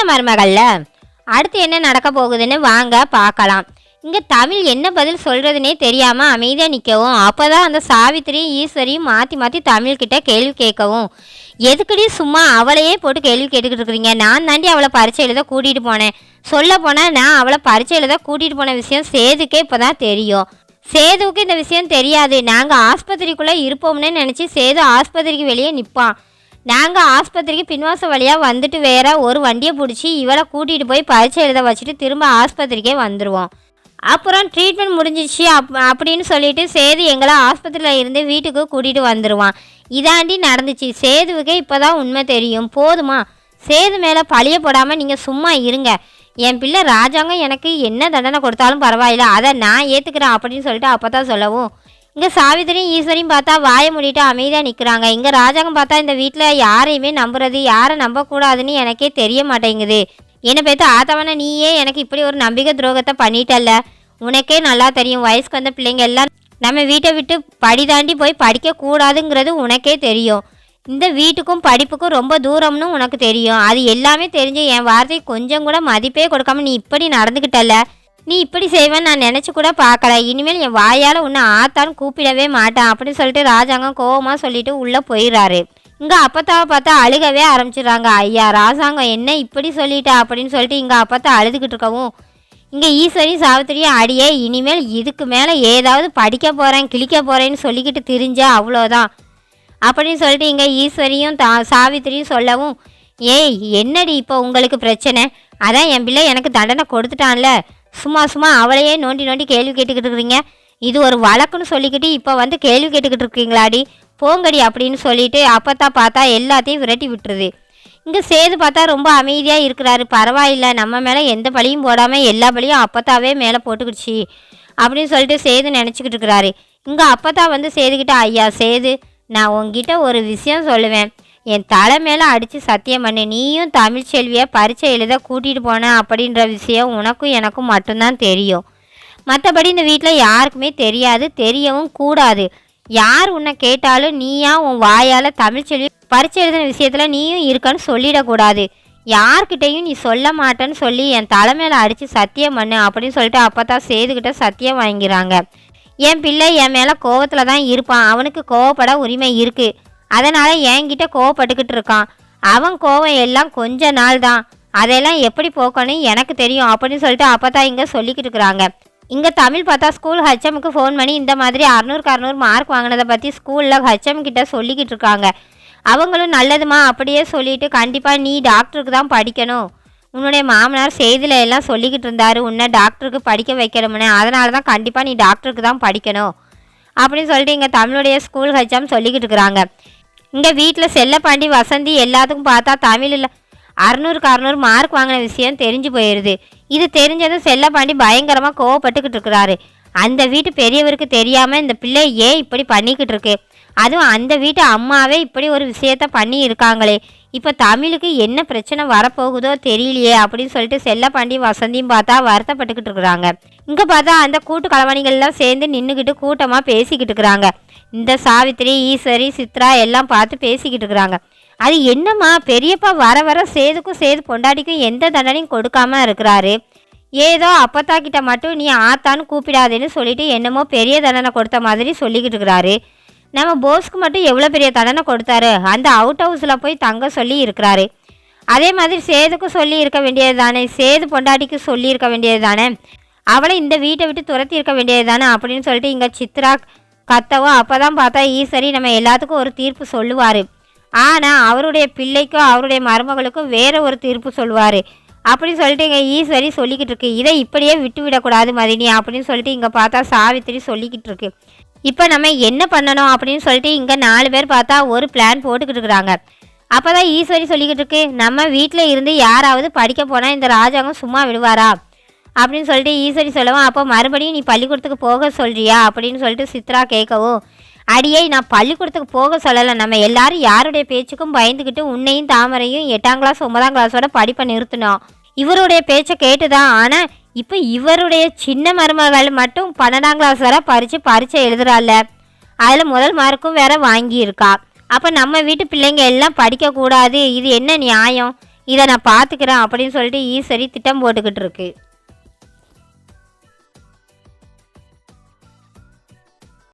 மருமகள்ல. அடுத்து என்ன நடக்க போகுதுன்னு வாங்க பார்க்கலாம். இங்கே தமிழ் என்ன பதில் சொல்கிறதுனே தெரியாமல் அமைதியாக நிற்கவும், அப்போ தான் அந்த சாவித்திரியும் ஈஸ்வரியும் மாற்றி மாற்றி தமிழ்கிட்ட கேள்வி கேட்கவும், எதுக்கடி சும்மா அவளையே போட்டு கேள்வி கேட்டுக்கிட்டு இருக்கிறீங்க? நான் தாண்டி அவளை பரீட்சை எழுத கூட்டிகிட்டு போனேன். சொல்ல போனால் நான் அவளை பரீட்சை எழுத கூட்டிகிட்டு போன விஷயம் சேதுக்கே இப்போ தான் தெரியும். சேதுவுக்கு இந்த விஷயம் தெரியாது. நாங்கள் ஆஸ்பத்திரிக்குள்ளே இருப்போம்னு நினச்சி சேது ஆஸ்பத்திரிக்கு வெளியே நிற்பான். நாங்கள் ஆஸ்பத்திரிக்கு பின்வாசல் வழியாக வந்துட்டு வேற ஒரு வண்டியை பிடிச்சி இவளை கூட்டிகிட்டு போய் பரீட்சை எழுத வச்சுட்டு திரும்ப ஆஸ்பத்திரிக்கே வந்துடுவோம். அப்புறம் ட்ரீட்மெண்ட் முடிஞ்சிச்சு அப்படின்னு சொல்லிட்டு சேது எங்களை ஆஸ்பத்திரியில் இருந்து வீட்டுக்கு கூட்டிகிட்டு வந்துடுவான். இதாண்டி நடந்துச்சு. சேதுவுக்கே இப்போ தான் உண்மை தெரியும். போதுமா? சேது மேலே பழிய போடாமல் நீங்கள் சும்மா இருங்க. என் பிள்ளை ராஜாங்கம் எனக்கு என்ன தண்டனை கொடுத்தாலும் பரவாயில்ல, அதை நான் ஏற்றுக்கிறேன் அப்படின்னு சொல்லிட்டு அப்போ தான் சொல்லவும், இங்கே சாவித்திரியும் ஈஸ்வரியும் பார்த்தா வாயை மூடிட்டு அமைதியாக நிற்கிறாங்க. இங்கே ராஜாங்கம் பார்த்தா இந்த வீட்டில் யாரையுமே நம்புறது, யாரை நம்பக்கூடாதுன்னு எனக்கே தெரிய மாட்டேங்குது. என்னை பேத்து ஆத்தவன நீயே எனக்கு இப்படி ஒரு நம்பிக்கை துரோகத்தை பண்ணிட்டல்ல. உனக்கே நல்லா தெரியும், வயசுக்கு வந்த பிள்ளைங்க எல்லாம் நம்ம வீட்டை விட்டு படி தாண்டி போய் படிக்கக்கூடாதுங்கிறது உனக்கே தெரியும். இந்த வீட்டுக்கும் படிப்புக்கும் ரொம்ப தூரம்னு உனக்கு தெரியும். அது எல்லாமே தெரிஞ்சு என் வார்த்தை கொஞ்சம் கூட மதிப்பே கொடுக்காம நீ இப்படி நடந்துக்கிட்டல. நீ இப்படி செய்வேன்னு நான் நினச்சி கூட பார்க்கல. இனிமேல் என் வாயால் உன்னை ஆத்தான்னு கூப்பிடவே மாட்டேன் அப்படின்னு சொல்லிட்டு ராஜாங்கம் கோவமாக சொல்லிட்டு உள்ளே போயிடுறாரு. இங்கே அப்பத்தாவை பார்த்தா அழுகவே ஆரம்பிச்சிடுறாங்க. ஐயா ராஜாங்கம் என்ன இப்படி சொல்லிட்டா அப்படின்னு சொல்லிட்டு இங்கே அப்பத்தா அழுதுகிட்டு இருக்கவும், இங்கே ஈஸ்வரி சாவித்திரியும் அடியே இனிமேல் இதுக்கு மேலே ஏதாவது படிக்க போகிறேன் கிழிக்க போகிறேன்னு சொல்லிக்கிட்டு திரிஞ்சா அவ்வளோதான் அப்படின்னு சொல்லிட்டு இங்கே ஈஸ்வரியும் சாவித்திரியும் சொல்லவும், ஏய் என்னடி இப்போ உங்களுக்கு பிரச்சனை? அதான் என் பிள்ளை எனக்கு தண்டனை கொடுத்துட்டான்ல, சும்மா சும்மா அவளையே நோண்டி நோண்டி கேள்வி கேட்டுக்கிட்டு இருக்கிறீங்க. இது ஒரு வழக்குன்னு சொல்லிக்கிட்டு இப்போ வந்து கேள்வி கேட்டுக்கிட்டு இருக்கீங்களாடி, போங்கடி அப்படின்னு சொல்லிட்டு அப்பத்தா பார்த்தா எல்லாத்தையும் விரட்டி விட்டுருது. இங்கே சேது பார்த்தா ரொம்ப அமைதியாக இருக்கிறாரு. பரவாயில்ல, நம்ம மேலே எந்த பழியும் போடாமல் எல்லா பழியும் அப்பத்தாவே மேலே போட்டுக்கிடுச்சு அப்படின்னு சொல்லிட்டு சேது நினச்சிக்கிட்டு இருக்கிறாரு. இங்கே அப்பத்தா வந்து சேதுக்கிட்ட, ஐயா சேது, நான் உங்ககிட்ட ஒரு விஷயம் சொல்லுவேன். என் தலை மேலே அடித்து சத்தியம் பண்ணு, நீயும் தமிழ்ச்செல்வியை பரீட்சை எழுத கூட்டிகிட்டு போன அப்படின்ற விஷயம் உனக்கும் எனக்கும் மட்டும்தான் தெரியும். மற்றபடி இந்த வீட்டில் யாருக்குமே தெரியாது, தெரியவும் கூடாது. யார் உன்னை கேட்டாலும் நீயா உன் வாயால் தமிழ்ச்செல்வி பரீட்சை எழுதின விஷயத்தில் நீயும் இருக்கன்னு சொல்லிடக்கூடாது. யார்கிட்டையும் நீ சொல்ல மாட்டேன்னு சொல்லி என் தலை மேலே அடித்து சத்தியம் பண்ணு அப்படின்னு சொல்லிட்டு அப்போ தான் சேதுக்கிட்ட சத்தியம் வாங்கிறாங்க. என் பிள்ளை என் மேலே கோவத்தில் தான் இருப்பான், அவனுக்கு கோவப்பட உரிமை இருக்குது. அதனால் என்கிட்ட கோவப்பட்டுக்கிட்டு இருக்கான். அவன் கோவம் எல்லாம் கொஞ்ச நாள் தான், அதெல்லாம் எப்படி போக்கணும் எனக்கு தெரியும் அப்படின்னு சொல்லிட்டு அப்போ தான் இங்கே சொல்லிக்கிட்டு இருக்கிறாங்க. இங்கே தமிழ் பார்த்தா ஸ்கூல் ஹெச்எம்க்கு ஃபோன் பண்ணி இந்த மாதிரி 600 மார்க் வாங்கினதை பற்றி ஸ்கூலில் ஹெச்எம் கிட்ட சொல்லிக்கிட்டு இருக்காங்க. அவங்களும் நல்லதுமா அப்படியே சொல்லிவிட்டு, கண்டிப்பாக நீ டாக்டருக்கு தான் படிக்கணும், உன்னுடைய மாமனார் செய்தியில் எல்லாம் சொல்லிக்கிட்டு இருந்தார் உன்னை டாக்டருக்கு படிக்க வைக்கணும்னு, அதனால தான் கண்டிப்பாக நீ டாக்டருக்கு தான் படிக்கணும் அப்படின்னு சொல்லிட்டு இங்கே தமிழுடைய ஸ்கூல் ஹெச்எம் சொல்லிக்கிட்டு இருக்கிறாங்க. இங்கே வீட்டில் செல்லப்பாண்டி வசந்தி எல்லாத்துக்கும் பார்த்தா தமிழில் 600 மார்க் வாங்கின விஷயம் தெரிஞ்சு போயிடுது. இது தெரிஞ்சதும் செல்லப்பாண்டி பயங்கரமாக கோவப்பட்டுக்கிட்டு இருக்கிறாரு. அந்த வீட்டு பெரியவருக்கு தெரியாமல் இந்த பிள்ளை ஏன் இப்படி பண்ணிக்கிட்டு இருக்கு, அதுவும் அந்த வீட்டு அம்மாவே இப்படி ஒரு விஷயத்த பண்ணி இருக்காங்களே, இப்போ தமிழுக்கு என்ன பிரச்சனை வரப்போகுதோ தெரியலையே அப்படின்னு சொல்லிட்டு செல்லப்பாண்டி வசந்தியும் பார்த்தா வருத்தப்பட்டுக்கிட்டு இருக்கிறாங்க. இங்கே பார்த்தா அந்த கூட்டு களவாணிகள்லாம் சேர்ந்து நின்றுக்கிட்டு கூட்டமாக பேசிக்கிட்டு இருக்கிறாங்க. இந்த சாவித்திரி ஈஸ்வரி சித்ரா எல்லாம் பார்த்து பேசிக்கிட்டு இருக்கிறாங்க. அது என்னம்மா பெரியப்பா வர வர சேதுக்கும் சேது பொண்டாட்டிக்கும் எந்த தண்டனையும் கொடுக்காம இருக்கிறாரு, ஏதோ அப்பத்தா கிட்ட மட்டும் நீ ஆத்தான்னு கூப்பிடாதேன்னு சொல்லிட்டு என்னமோ பெரிய தண்டனை கொடுத்த மாதிரி சொல்லிக்கிட்டு இருக்கிறாரு. நம்ம போஸ்க்கு மட்டும் எவ்வளோ பெரிய தண்டனை கொடுத்தாரு, அந்த அவுட் ஹவுஸில் போய் தங்க சொல்லி இருக்கிறாரு. அதே மாதிரி சேதுக்கும் சொல்லி இருக்க வேண்டியது தானே, சேது பொண்டாட்டிக்கு சொல்லி இருக்க வேண்டியது தானே, அவளை இந்த வீட்டை விட்டு துரத்தி இருக்க வேண்டியது தானே அப்படின்னு சொல்லிட்டு இங்கே சித்ரா கத்தவும், அப்போ தான் பார்த்தா ஈஸ்வரி நம்ம எல்லாத்துக்கும் ஒரு தீர்ப்பு சொல்லுவார், ஆனால் அவருடைய பிள்ளைக்கும் அவருடைய மருமகளுக்கும் வேறு ஒரு தீர்ப்பு சொல்லுவார் அப்படின்னு சொல்லிட்டு இங்கே ஈஸ்வரி சொல்லிக்கிட்டு இருக்கு. இதை இப்படியே விட்டு விடக்கூடாது மதினி அப்படின்னு சொல்லிட்டு இங்கே பார்த்தா சாவித்திரி சொல்லிக்கிட்டு இருக்கு. இப்போ நம்ம என்ன பண்ணணும் அப்படின்னு சொல்லிட்டு இங்கே 4 பேர் பார்த்தா ஒரு பிளான் போட்டுக்கிட்டு இருக்கிறாங்க. அப்போ தான் ஈஸ்வரி சொல்லிக்கிட்டு இருக்கு, நம்ம வீட்டில் இருந்து யாராவது படிக்க போனால் இந்த ராஜாங்கம் சும்மா விடுவாரா அப்படின்னு சொல்லிட்டு ஈஸ்வரி சொல்லவும், அப்போ மறுபடியும் நீ பள்ளிக்கூடத்துக்கு போக சொல்கிறியா அப்படின்னு சொல்லிட்டு சித்ரா கேட்கவும், அடியே நான் பள்ளிக்கூடத்துக்கு போக சொல்லலை, நம்ம எல்லாரும் யாருடைய பேச்சுக்கும் பயந்துக்கிட்டு உன்னையும் தாமரையும் 8ஆம் கிளாஸ் 9ஆம் கிளாஸோட படிப்பை நிறுத்தினோம். இவருடைய பேச்சை கேட்டுதான். ஆனால் இப்போ இவருடைய சின்ன மருமகள் மட்டும் 12ஆம் கிளாஸ் வரை பரீட்சை எழுதுறாள், அதில் முதல் மார்க்கும் வேற வாங்கியிருக்கா. அப்போ நம்ம வீட்டு பிள்ளைங்க எல்லாம் படிக்கக்கூடாது, இது என்ன நியாயம்? இதை நான் பார்த்துக்கிறேன் அப்படின்னு சொல்லிட்டு ஈஸ்வரி திட்டம் போட்டுக்கிட்டு இருக்கு.